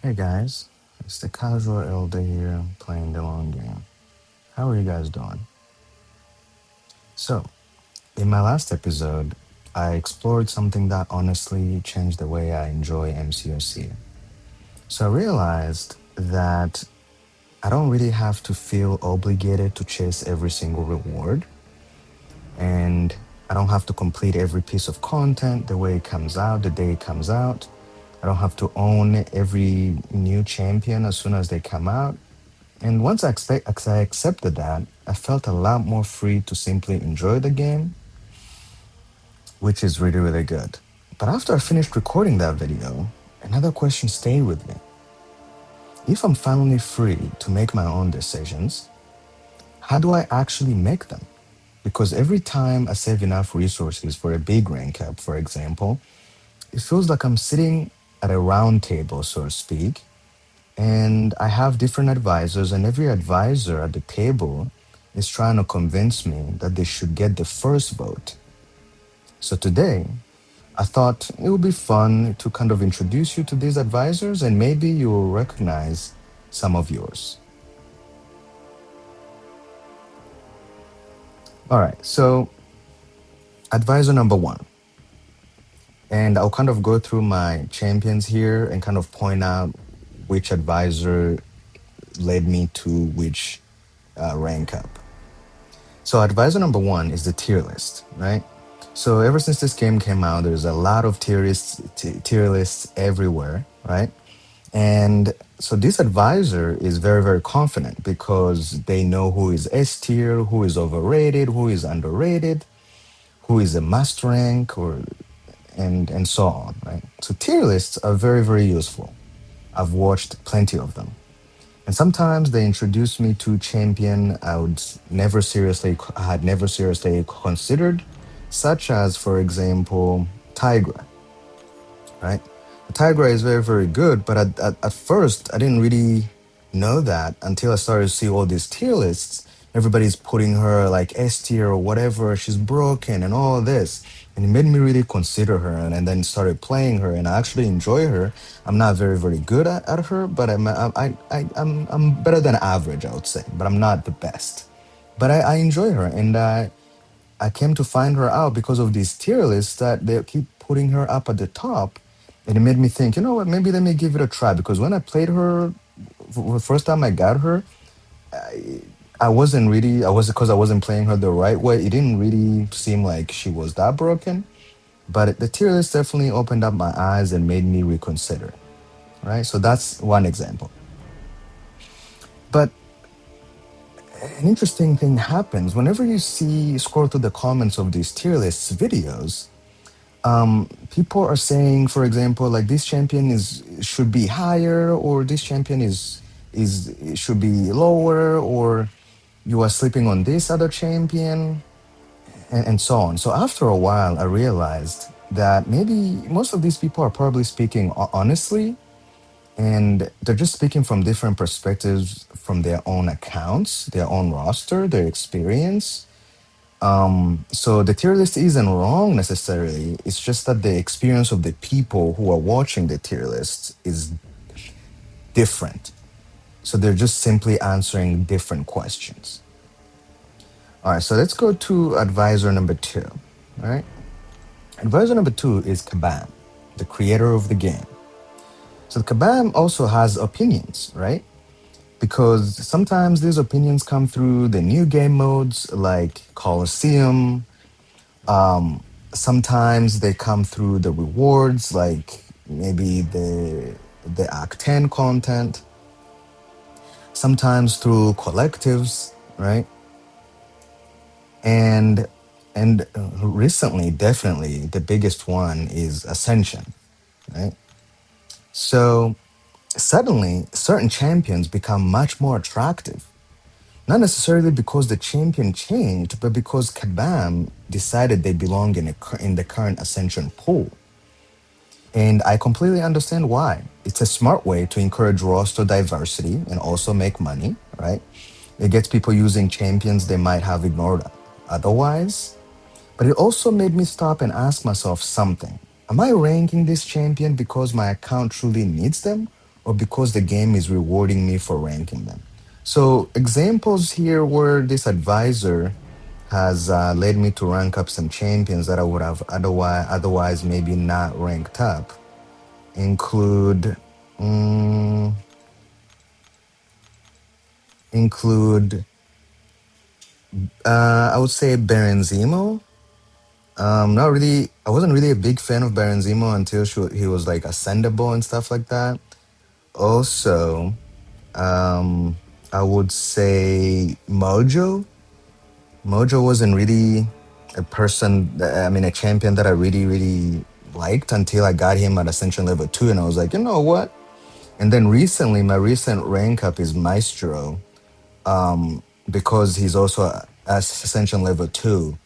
Hey guys, it's the casual elder here playing the long game. How are you guys doing? So, in my last episode, I explored something that honestly changed the way I enjoy MCOC. So, I realized that I don't really have to feel obligated to chase every single reward, and I don't have to complete every piece of content the way it comes out, the day it comes out. I don't have to own every new champion as soon as they come out. And once I accepted that, I felt a lot more free to simply enjoy the game, which is really, really good. But after I finished recording that video, another question stayed with me. If I'm finally free to make my own decisions, how do I actually make them? Because every time I save enough resources for a big rank up, for example, it feels like I'm sitting at a round table, so to speak, and I have different advisors, and every advisor at the table is trying to convince me that they should get the first vote. So today, I thought it would be fun to kind of introduce you to these advisors, and maybe you will recognize some of yours. All right, so advisor number one, and I'll kind of go through my champions here and kind of point out which advisor led me to which rank up. So advisor number one is the tier list, right? So ever since this game came out, there's a lot of tier lists everywhere, right? And so this advisor is very, very confident because they know who is S tier, who is overrated, who is underrated, who is a must rank, or and so on, right? So tier lists are very, very useful. I've watched plenty of them. And sometimes they introduce me to champion I had never seriously considered, such as, for example, Tigra, right? Tigra is very, very good, but at first I didn't really know that until I started to see all these tier lists. Everybody's putting her like S tier or whatever, she's broken and all this. And it made me really consider her and then started playing her and I actually enjoy her. I'm not very, very good at her, but I'm better than average, I would say, but I'm not the best. But I enjoy her and I came to find her out because of these tier lists that they keep putting her up at the top. And it made me think, you know what, maybe let me give it a try. Because when I played her, for the first time I got her, I wasn't really, I was because I wasn't playing her the right way. It didn't really seem like she was that broken. But the tier list definitely opened up my eyes and made me reconsider. Right? So that's one example. But an interesting thing happens whenever you scroll through the comments of these tier lists videos. People are saying, for example, like this champion is should be higher, or this champion is should be lower, or you are sleeping on this other champion, and so on. So after a while, I realized that maybe most of these people are probably speaking honestly, and they're just speaking from different perspectives from their own accounts, their own roster, their experience. So the tier list isn't wrong necessarily. It's just that the experience of the people who are watching the tier list is different. So they're just simply answering different questions. All right, so let's go to advisor number two. All right. Advisor number two is Kabam, the creator of the game. So Kabam also has opinions, right? Because sometimes these opinions come through the new game modes like Colosseum. Sometimes they come through the rewards, like maybe the Act 10 content. Sometimes through collectives, right? And recently, definitely the biggest one is Ascension, right? So suddenly, certain champions become much more attractive. Not necessarily because the champion changed, but because Kabam decided they belong in the current Ascension pool. And I completely understand why. It's a smart way to encourage roster diversity and also make money, right? It gets people using champions they might have ignored otherwise. But it also made me stop and ask myself something. Am I ranking this champion because my account truly needs them? or because the game is rewarding me for ranking them. So examples here where this advisor has led me to rank up some champions that I would have otherwise maybe not ranked up include mm, include I would say Berenzimo. Not really. I wasn't really a big fan of Berenzimo until he was like ascendable and stuff like that. Also, um, I would say Mojo. Mojo wasn't really I mean, a champion that I really liked until I got him at Ascension level 2. And I was like, you know what? And then recently, my recent rank up is Maestro, because he's also Ascension level 2.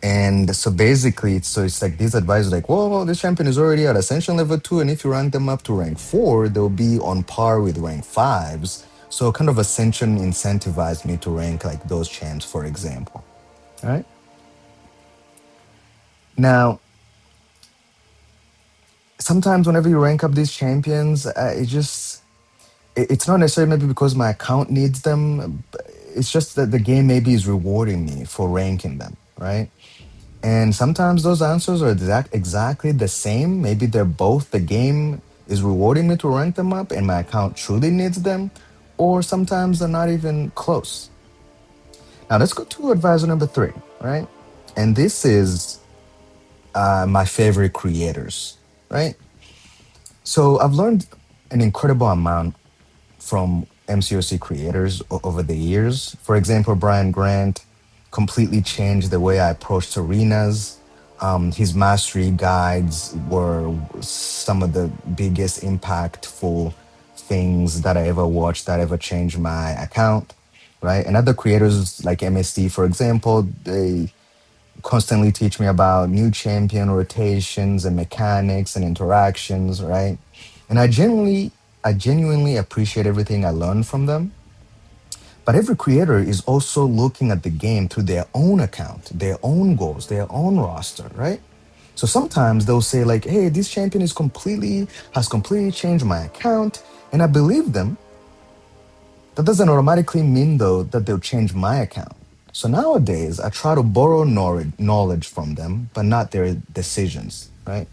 And so basically, it's like these advisors like, well, this champion is already at Ascension level 2. And if you rank them up to rank 4, they'll be on par with rank 5s. So kind of Ascension incentivized me to rank like those champs, for example. All right. Now, sometimes whenever you rank up these champions, it's not necessarily maybe because my account needs them. It's just that the game maybe is rewarding me for ranking them, right? And sometimes those answers are exactly the same. Maybe they're both the game is rewarding me to rank them up and my account truly needs them, or sometimes they're not even close. Now let's go to advisor number 3, right? And this is my favorite creators, right? So I've learned an incredible amount from MCOC creators over the years. For example, Brian Grant completely changed the way I approached arenas. His mastery guides were some of the biggest impactful things that I ever watched that ever changed my account, right? And other creators like MSD, for example, they constantly teach me about new champion rotations and mechanics and interactions, right? And I genuinely appreciate everything I learned from them. But every creator is also looking at the game through their own account, their own goals, their own roster, right? So sometimes they'll say like, "Hey, this champion has completely changed my account," and I believe them. That doesn't automatically mean, though, that they'll change my account. So nowadays, I try to borrow knowledge from them, but not their decisions, right?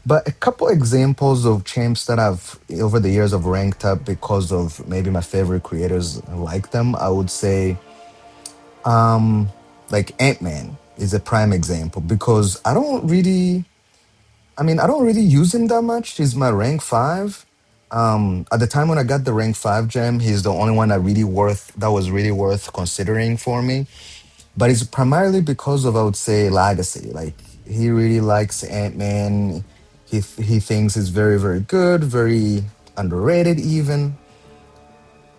But a couple examples of champs that I've, over the years, have ranked up because of maybe my favorite creators like them, I would say, like Ant-Man is a prime example because I don't really use him that much. He's my rank 5. At the time when I got the rank 5 gem, he's the only one that was really worth considering for me. But it's primarily because of, I would say, legacy. Like he really likes Ant-Man. He thinks it's very good, very underrated even.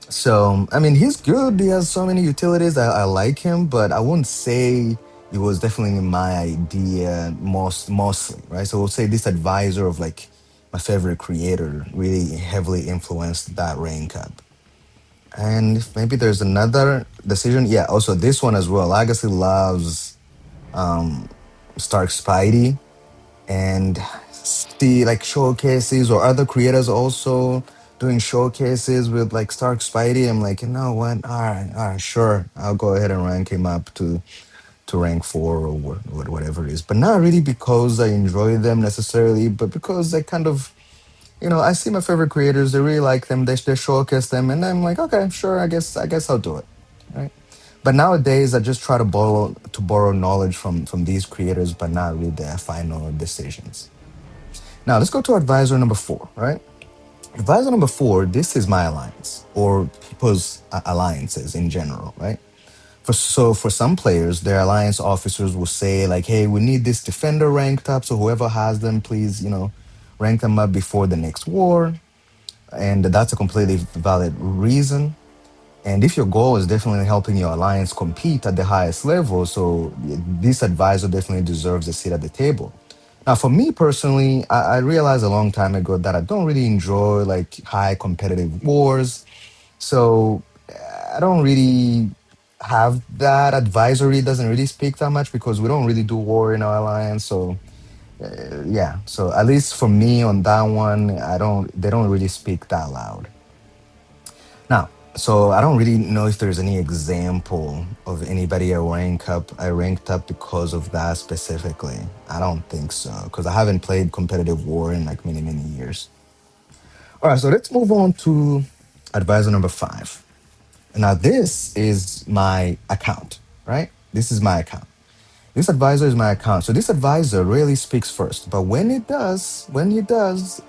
So, I mean, he's good. He has so many utilities. I like him, but I wouldn't say it was definitely my idea mostly, right? So we'll say this advisor of like my favorite creator really heavily influenced that rank up. And if maybe there's another decision, yeah, also this one as well. Legacy loves Stark Spidey and see like showcases or other creators also doing showcases with like Stark Spidey. I'm like, you know what? All right, sure. I'll go ahead and rank him up to rank 4 or whatever it is. But not really because I enjoy them necessarily, but because I kind of, I see my favorite creators. They really like them. They showcase them, and I'm like, okay, sure. I guess I'll do it. Right. But nowadays, I just try to borrow knowledge from these creators, but not really their final decisions. Now let's go to advisor number 4, right? Advisor number 4, this is my alliance or people's alliances in general, right? For some players, their alliance officers will say like, "Hey, we need this defender ranked up, so whoever has them, please, rank them up before the next war." And that's a completely valid reason. And if your goal is definitely helping your alliance compete at the highest level, so this advisor definitely deserves a seat at the table. Now, for me personally, I realized a long time ago that I don't really enjoy like high competitive wars. So I don't really have that. Advisory doesn't really speak that much because we don't really do war in our alliance. So Yeah. So at least for me on that one, I don't. They don't really speak that loud. Now, so I don't really know if there's any example of anybody I ranked up because of that specifically. I don't think so because I haven't played competitive war in like many years. All right, so let's move on to advisor number 5. Now this is my account, right? This is my account. This advisor is my account. So this advisor really speaks first, but when he does,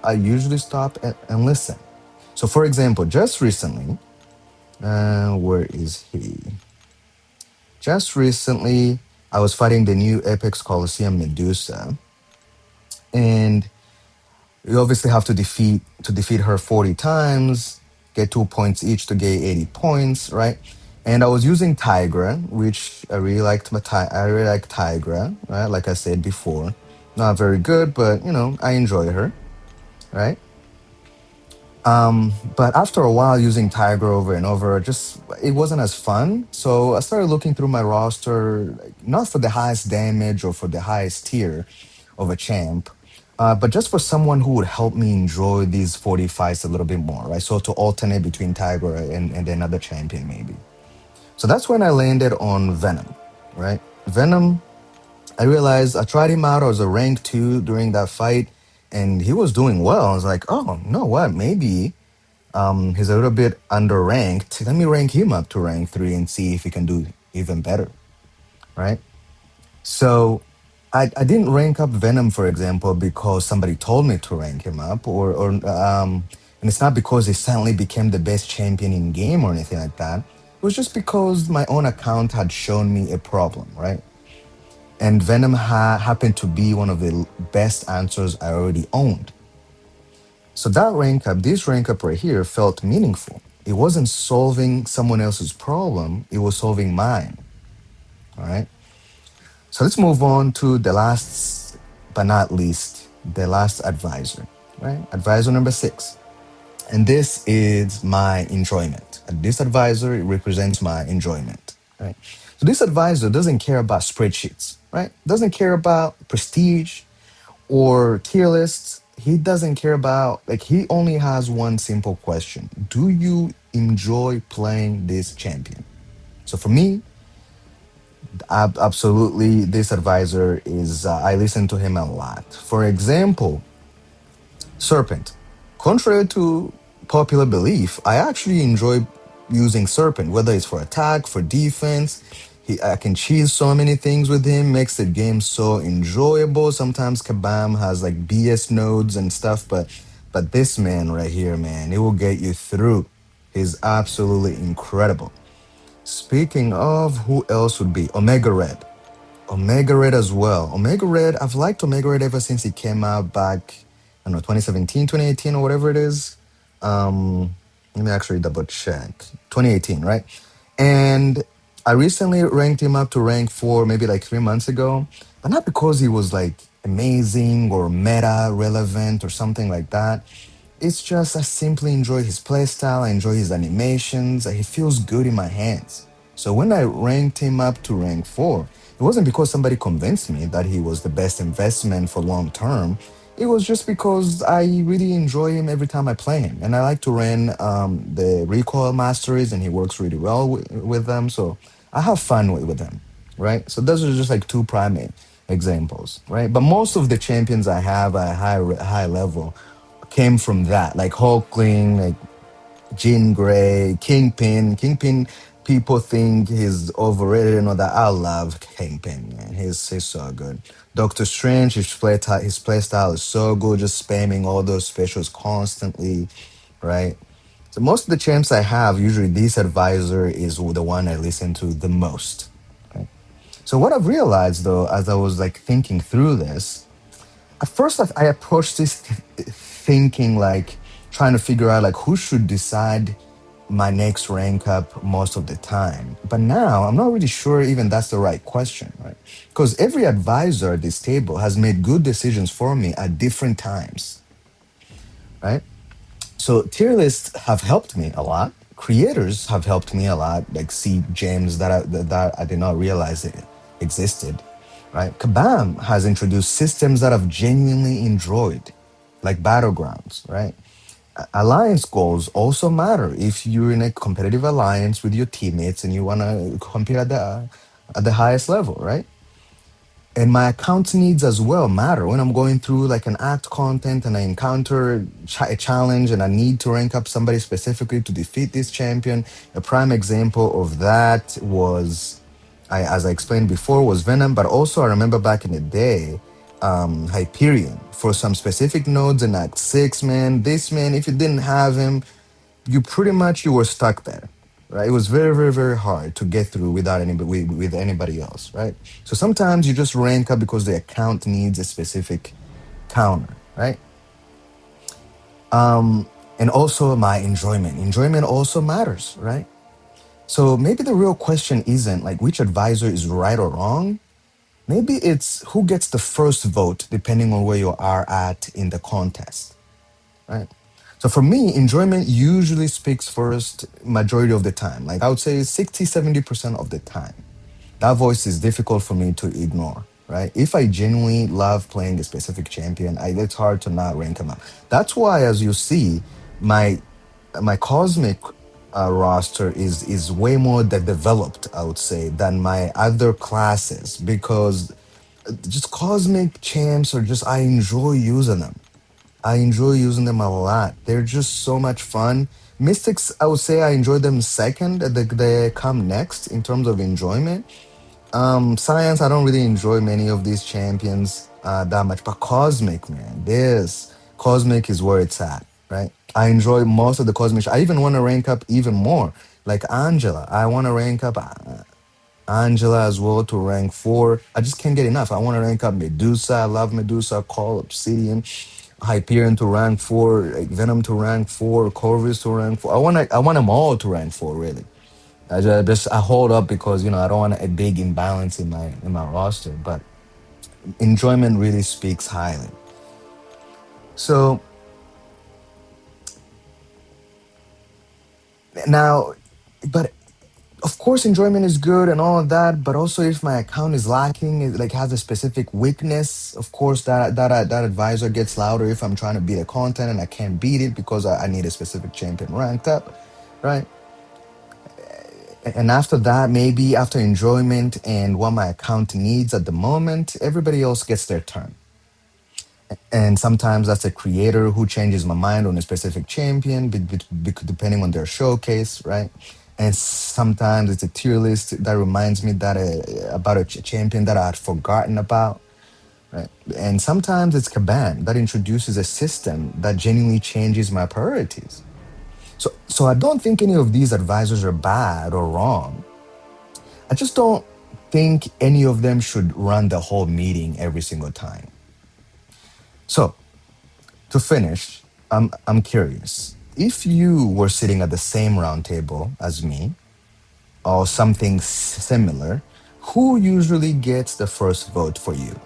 I usually stop and listen. So for example, just recently, where is he? Just recently, I was fighting the new Apex Coliseum Medusa, and you obviously have to defeat her 40 times, get 2 points each to get 80 points, right? And I was using Tigra, which I really like Tigra, right? Like I said before, not very good, but I enjoy her, right? But after a while using Tiger over and over, just it wasn't as fun. So I started looking through my roster, like, not for the highest damage or for the highest tier of a champ, but just for someone who would help me enjoy these 40 fights a little bit more, right? So to alternate between Tiger and another champion, maybe. So that's when I landed on Venom, right? Venom, I realized I tried him out. I was a rank 2 during that fight, and he was doing well. I was like, oh, no, what? Maybe he's a little bit underranked. Let me rank him up to rank 3 and see if he can do even better, right? So I didn't rank up Venom, for example, because somebody told me to rank him up, and it's not because he suddenly became the best champion in game or anything like that. It was just because my own account had shown me a problem, right? And Venom happened to be one of the best answers I already owned. So this rank up right here felt meaningful. It wasn't solving someone else's problem, it was solving mine. All right. So let's move on to the last but not least, the last advisor, right? Advisor number 6. And this is my enjoyment. And this advisor represents my enjoyment, right? So this advisor doesn't care about spreadsheets, right? Doesn't care about prestige or tier lists. He doesn't care about, like, he only has one simple question: do you enjoy playing this champion? So for me, absolutely, this advisor is, I listen to him a lot. For example, Serpent. Contrary to popular belief, I actually enjoy using Serpent, whether it's for attack, for defense. I can cheese so many things with him, makes the game so enjoyable. Sometimes Kabam has like BS nodes and stuff, but this man right here, man, it will get you through. He's absolutely incredible. Speaking of, who else would be Omega Red? Omega Red as well. Omega Red, I've liked Omega Red ever since he came out back, I don't know, 2017, 2018, or whatever it is. Let me actually double check. 2018, right? And I recently ranked him up to rank 4 maybe like 3 months ago, but not because he was like amazing or meta relevant or something like that. It's just I simply enjoy his playstyle, I enjoy his animations, he feels good in my hands. So when I ranked him up to rank 4, it wasn't because somebody convinced me that he was the best investment for long term. It was just because I really enjoy him every time I play him. And I like to run the recoil masteries, and he works really well with them. So I have fun with them, right? So those are just like two primate examples, right? But most of the champions I have at high level came from that, like Hulkling, like Jean Grey, Kingpin. Kingpin, people think he's overrated and all that. I love Kingpin, man. He's so good. Doctor Strange, his play style is so good, just spamming all those specials constantly, right? So most of the champs I have, usually this advisor is the one I listen to the most. Right? So what I've realized though, as I was like thinking through this, at first I approached this thinking like trying to figure out like who should decide my next rank up most of the time. But now I'm not really sure even that's the right question, right? Because every advisor at this table has made good decisions for me at different times, right? So tier lists have helped me a lot. Creators have helped me a lot, like see gems that I did not realize it existed. right? Kabam has introduced systems that I've genuinely enjoyed, like Battlegrounds, right? Alliance goals also matter. If you're in a competitive alliance with your teammates and you want to compete at the highest level, right? And my account needs as well matter when I'm going through like an act content and I encounter a challenge and I need to rank up somebody specifically to defeat this champion. A prime example of that was, as I explained before, was Venom, but also I remember back in the day, Hyperion for some specific nodes in Act 6. Man, this man, if you didn't have him, you pretty much you were stuck there, right? It was very, very, very hard to get through without anybody with anybody else, right? So sometimes you just rank up because the account needs a specific counter, right? And also my enjoyment also matters, right? So maybe the real question isn't like which advisor is right or wrong. Maybe it's who gets the first vote depending on where you are at in the contest, right? So for me, enjoyment usually speaks first majority of the time. Like I would say 60, 70% of the time. That voice is difficult for me to ignore, right? If I genuinely love playing a specific champion, it's hard to not rank him up. That's why, as you see, my my cosmic roster is way more developed, I would say, than my other classes because just cosmic champs are just I enjoy using them. I enjoy using them a lot. They're just so much fun. Mystics, I would say I enjoy them second. They come next in terms of enjoyment. Science, I don't really enjoy many of these champions that much. But Cosmic, man, this Cosmic is where it's at, right? I enjoy most of the Cosmic. I even want to rank up even more. Like Angela, I want to rank up Angela as well to rank 4. I just can't get enough. I want to rank up Medusa. I love Medusa. Call Obsidian. Hyperion to rank 4. Like Venom to rank 4. Corvus to rank 4. I want them all to rank 4, really. I hold up because I don't want a big imbalance in my roster, but enjoyment really speaks highly. So now, but of course enjoyment is good and all of that, but also if my account is lacking, it like has a specific weakness, of course that advisor gets louder if I'm trying to beat a content and I can't beat it because I need a specific champion ranked up, right? And after that, maybe after enjoyment and what my account needs at the moment, everybody else gets their turn. And sometimes that's a creator who changes my mind on a specific champion, depending on their showcase, right? And sometimes it's a tier list that reminds me that about a champion that I had forgotten about, right? And sometimes it's Kabam that introduces a system that genuinely changes my priorities. So I don't think any of these advisors are bad or wrong. I just don't think any of them should run the whole meeting every single time. So to finish, I'm curious. If you were sitting at the same round table as me or something similar, who usually gets the first vote for you?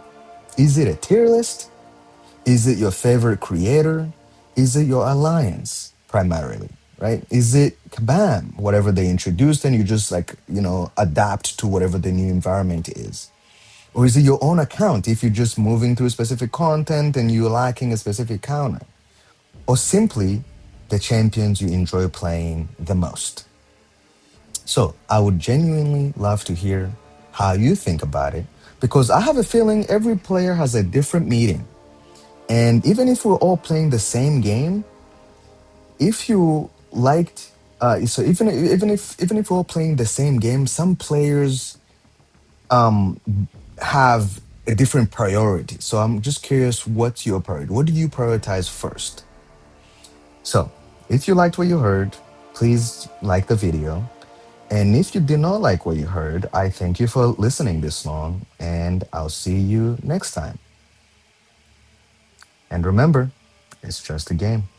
Is it a tier list? Is it your favorite creator? Is it your alliance primarily? Right? Is it Kabam, whatever they introduced, and you just like, adapt to whatever the new environment is? Or is it your own account if you're just moving through specific content and you're lacking a specific counter? Or simply the champions you enjoy playing the most? So I would genuinely love to hear how you think about it because I have a feeling every player has a different meeting. And even if we're all playing the same game, if you liked, so even if we're all playing the same game, some players have a different priority. So I'm just curious, what's your priority? What do you prioritize first? So if you liked what you heard, please like the video. And if you did not like what you heard, I thank you for listening this long, and I'll see you next time. And remember, it's just a game.